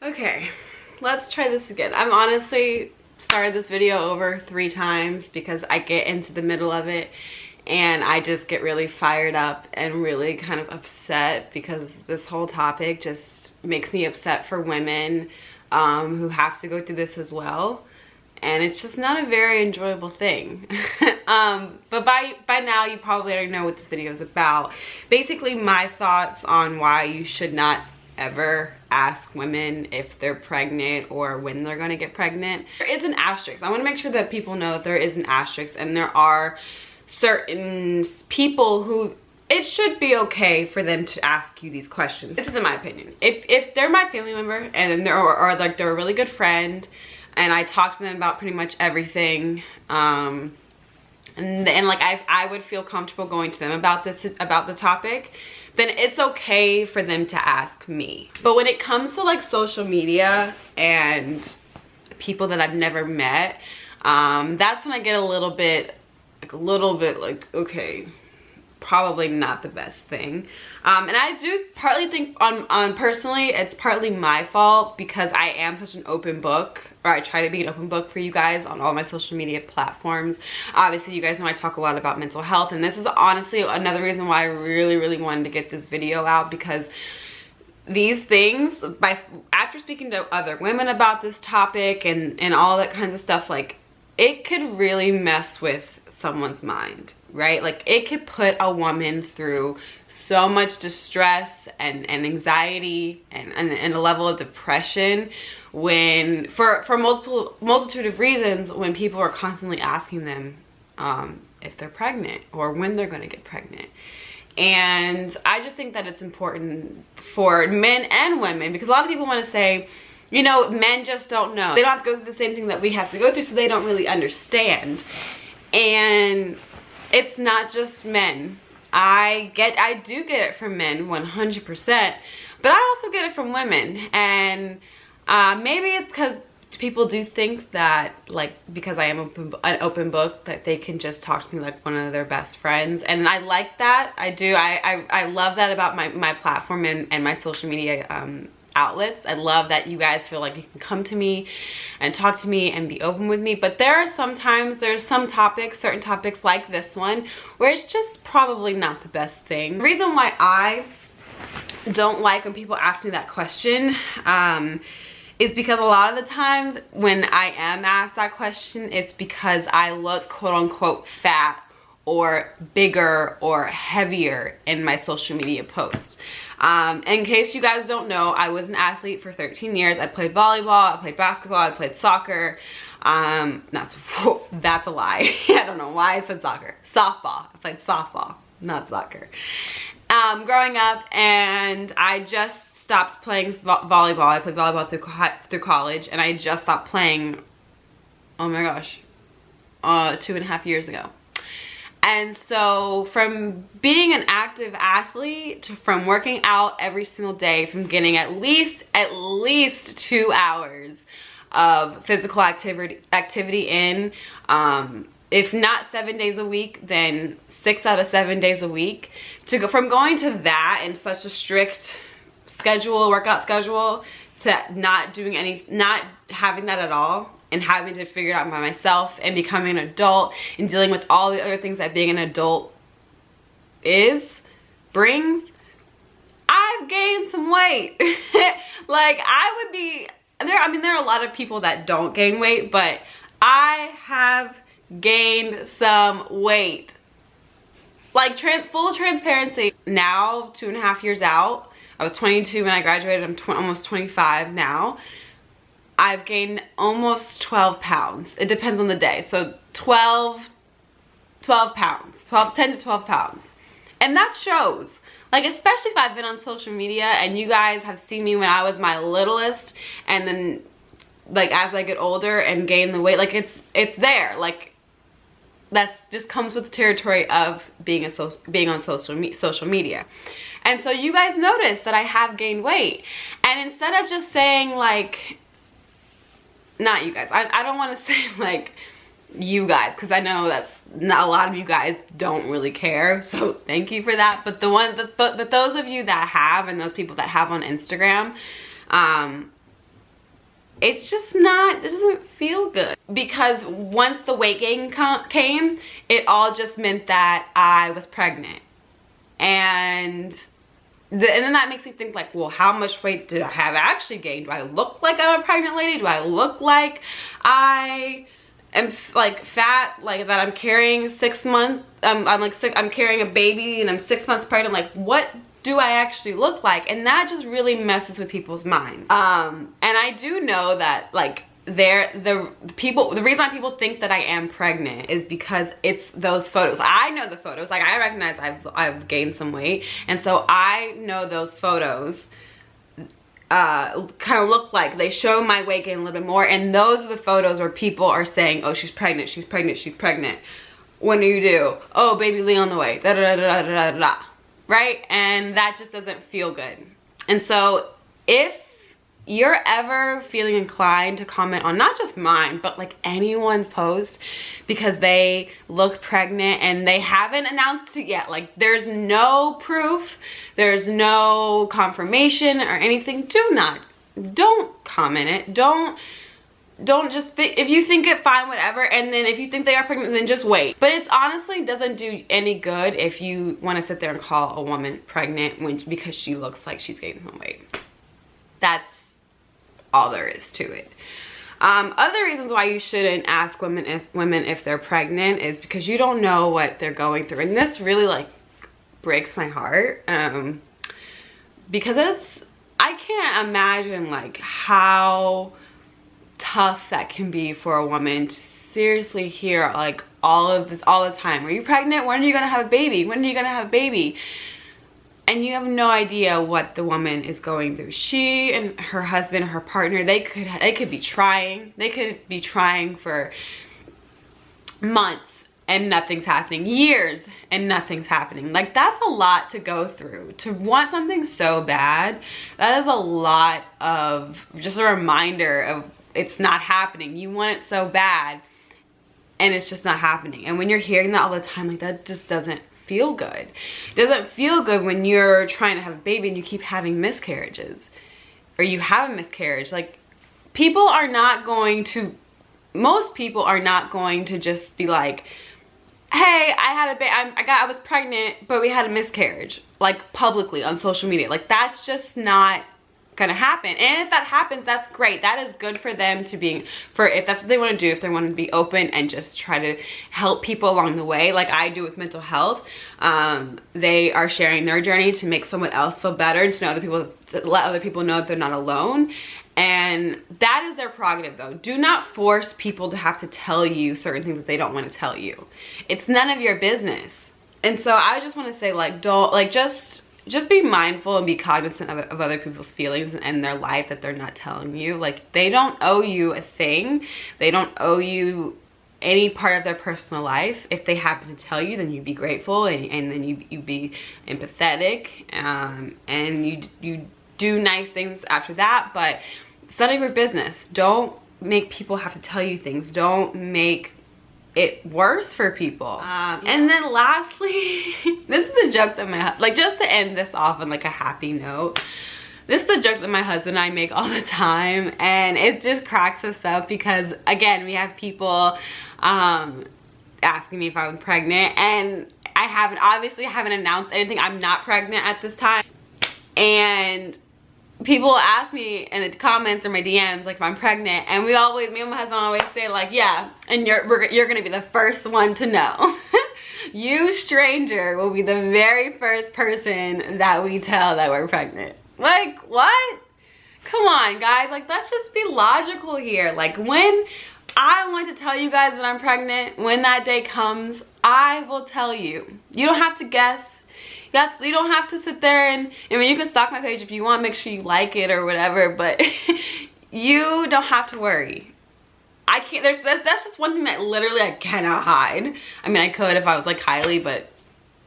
Okay, let's try this again. I'm honestly started this video over 3 times because I get into the middle of it and I just get really fired up and really kind of upset because this whole topic just makes me upset for women who have to go through this as well. And it's just not a very enjoyable thing. But by now you probably already know what this video is about. Basically my thoughts on why you should not ever ask women if they're pregnant or when they're gonna get pregnant. There is an asterisk. I want to make sure that people know that there is an asterisk, and there are certain people who it should be okay for them to ask you these questions. This is in my opinion. If they're my family member and they're or like they're a really good friend and I talk to them about pretty much everything, and like I would feel comfortable going to them about the topic, then it's okay for them to ask me. But when it comes to like social media and people that I've never met, that's when I get a little bit like, okay, probably not the best thing. And I do partly think on personally, it's partly my fault because I am such an open book, or I try to be an open book for you guys on all my social media platforms. Obviously, you guys know I talk a lot about mental health, and this is honestly another reason why I really wanted to get this video out, because these things, after speaking to other women about this topic and all that kinds of stuff, like it could really mess with someone's mind, right? Like it could put a woman through so much distress and anxiety and a level of depression when for multitude of reasons, when people are constantly asking them if they're pregnant or when they're going to get pregnant. And I just think that it's important for men and women, because a lot of people want to say, you know, men just don't know. They don't have to go through the same thing that we have to go through, so they don't really understand. And it's not just men. I do get it from men 100%, but I also get it from women. And maybe it's because people do think that, like, because I am an open book, that they can just talk to me like one of their best friends. And I like that. I do. I love that about my platform and my social media outlets. I love that you guys feel like you can come to me and talk to me and be open with me. But there's some topics, certain topics like this one, where it's just probably not the best thing. The reason why I don't like when people ask me that question is because a lot of the times when I am asked that question, it's because I look quote unquote fat or bigger or heavier in my social media posts. In case you guys don't know, I was an athlete for 13 years. I played volleyball, I played basketball, I played soccer. That's a lie. I don't know why I said soccer. Softball. I played softball, not soccer. Growing up, and I just stopped playing volleyball. I played volleyball through college, and I just stopped playing, oh my gosh, 2.5 years ago. And so from being an active athlete, from working out every single day, from getting at least 2 hours of physical activity in, if not 7 days a week, then 6 out of 7 days a week, from going to that in such a strict workout schedule, to not having that at all, and having to figure it out by myself and becoming an adult and dealing with all the other things that being an adult brings, I've gained some weight. Like there are a lot of people that don't gain weight, but I have gained some weight. Like full transparency, now 2.5 years out, I was 22 when I graduated, I'm almost 25 now. I've gained almost 12 pounds. It depends on the day. So 12 pounds, 10 to 12 pounds. And that shows. Like, especially if I've been on social media and you guys have seen me when I was my littlest, and then like as I get older and gain the weight, like it's there. Like that's just comes with the territory of being on social media. And so you guys notice that I have gained weight. And instead of just saying like, not you guys, I don't want to say like you guys, because I know that's not a lot of you guys don't really care, so thank you for that. But but those of you that have, and those people that have on Instagram, it's just not, it doesn't feel good. Because once the weight gain came, it all just meant that I was pregnant. And then that makes me think like, well, how much weight did I have actually gained? Do I look like I'm a pregnant lady? Do I look like I am like fat, like that I'm carrying 6 months, I'm carrying a baby and I'm 6 months pregnant? Like, what do I actually look like? And that just really messes with people's minds. And I do know that like the reason why people think that I am pregnant is because it's those photos. I know the photos, like I recognize I've gained some weight, and so I know those photos kind of look like they show my weight gain a little bit more, and those are the photos where people are saying, oh, she's pregnant, she's pregnant, she's pregnant. When do you do? Oh, baby Lee on the way, da da da da da da da, right? And that just doesn't feel good. And so if you're ever feeling inclined to comment on not just mine, but like anyone's post because they look pregnant and they haven't announced it yet, like there's no proof, there's no confirmation or anything, don't comment it. Don't just think, if you think it, fine, whatever. And then if you think they are pregnant, then just wait. But it's honestly doesn't do any good if you want to sit there and call a woman pregnant because she looks like she's gaining some weight. That's all there is to it. Other reasons why you shouldn't ask women if they're pregnant is because you don't know what they're going through. And this really like breaks my heart, because I can't imagine like how tough that can be for a woman to seriously hear like all of this all the time. Are you pregnant? When are you gonna have a baby? When are you gonna have a baby? And you have no idea what the woman is going through. She and her husband, her partner, they could be trying. They could be trying for months and nothing's happening. Years and nothing's happening. Like, that's a lot to go through. To want something so bad, that is a lot of just a reminder of it's not happening. You want it so bad and it's just not happening. And when you're hearing that all the time, like, that just doesn't feel good. It doesn't feel good when you're trying to have a baby and you keep having miscarriages, or you have a miscarriage. Like, people are not going to, most people are not going to just be like, hey, I was pregnant, but we had a miscarriage, like publicly on social media. Like, that's just not gonna happen. And if that happens, that's great. That is good for them to be, if that's what they want to do, if they want to be open and just try to help people along the way, like I do with mental health. They are sharing their journey to make someone else feel better, and to let other people know that they're not alone. And that is their prerogative, though. Do not force people to have to tell you certain things that they don't want to tell you. It's none of your business. And so I just want to say, like, don't, like, just be mindful and be cognizant of other people's feelings and their life that they're not telling you. Like, they don't owe you a thing. They don't owe you any part of their personal life. If they happen to tell you, then you be grateful, and then you be empathetic, and you do nice things after that. But it's none of your business. Don't make people have to tell you things. Don't make it worse for people. And then lastly, this is a joke that like, just to end this off on like a happy note, this is a joke that my husband and I make all the time, and it just cracks us up because, again, we have people asking me if I'm pregnant, and I obviously haven't announced anything. I'm not pregnant at this time, and people ask me in the comments or my DMs like if I'm pregnant, and me and my husband always say like, yeah, and you're gonna be the first one to know. You, stranger, will be the very first person that we tell that we're pregnant. Like, what? Come on, guys, like, let's just be logical here. Like, when I want to tell you guys that I'm pregnant, when that day comes, I will tell you. You don't have to guess. You don't have to sit there and, I mean, you can stalk my page if you want, make sure you like it or whatever, but you don't have to worry. I can't, that's just one thing that literally I cannot hide. I mean, I could if I was like Kylie, but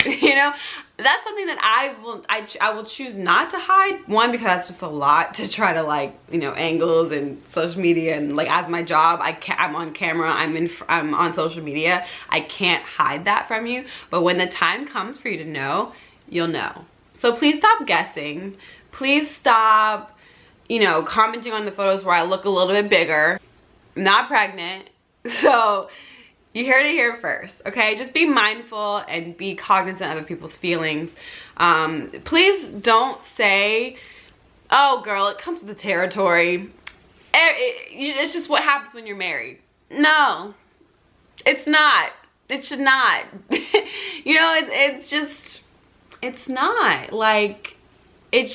you know, that's something that I will choose not to hide. One, because that's just a lot to try to, like, you know, angles and social media, and like as my job, I'm on camera, I'm on social media. I can't hide that from you. But when the time comes for you to know, you'll know. So please stop guessing. Please stop, you know, commenting on the photos where I look a little bit bigger. I'm not pregnant, so you heard it here first, okay? Just be mindful and be cognizant of other people's feelings. Please don't say, oh girl, it comes with the territory. It's just what happens when you're married. No, it's not. It should not. You know, it's just, it's not. Like, that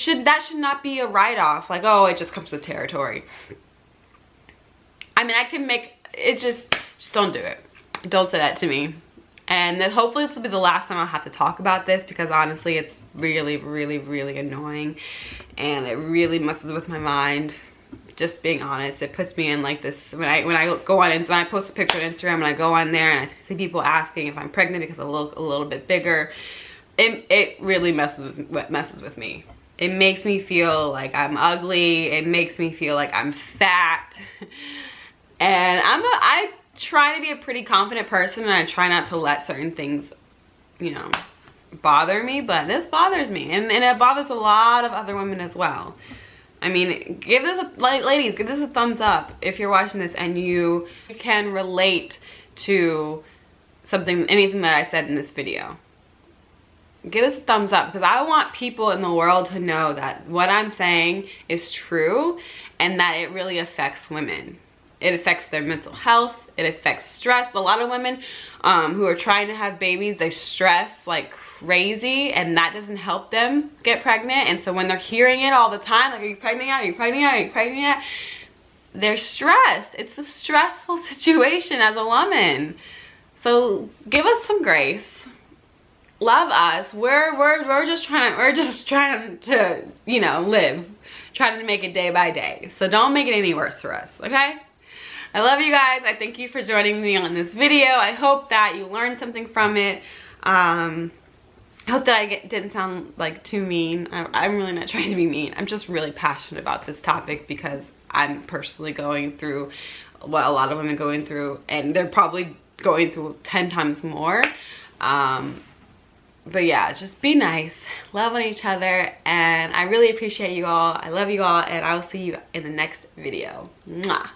should not be a write-off. Like, oh, it just comes with territory. I mean, I can make it, just don't do it. Don't say that to me. And then hopefully this will be the last time I'll have to talk about this, because honestly it's really, really, really annoying and it really messes with my mind. Just being honest, it puts me in like this, when I go on, and when I post a picture on Instagram and I go on there and I see people asking if I'm pregnant because I look a little bit bigger, it really messes with me. It makes me feel like I'm ugly. It makes me feel like I'm fat. And I try to be a pretty confident person, and I try not to let certain things, you know, bother me, but this bothers me, and it bothers a lot of other women as well. I mean, give this ladies, give this a thumbs up if you're watching this and you can relate to anything that I said in this video. Give us a thumbs up, because I want people in the world to know that what I'm saying is true and that it really affects women. It affects their mental health. It affects stress. A lot of women who are trying to have babies, they stress like crazy, and that doesn't help them get pregnant. And so when they're hearing it all the time, like, are you pregnant yet? Are you pregnant yet? Are you pregnant yet? They're stressed. It's a stressful situation as a woman. So give us some grace. Love us. We're just trying to, you know, live. Trying to make it day by day. So don't make it any worse for us, okay? I love you guys. I thank you for joining me on this video. I hope that you learned something from it. I hope that I didn't sound like too mean. I'm really not trying to be mean. I'm just really passionate about this topic because I'm personally going through what a lot of women going through, and they're probably going through 10 times more. But yeah, just be nice, love on each other, and I really appreciate you all. I love you all, and I will see you in the next video. Mwah.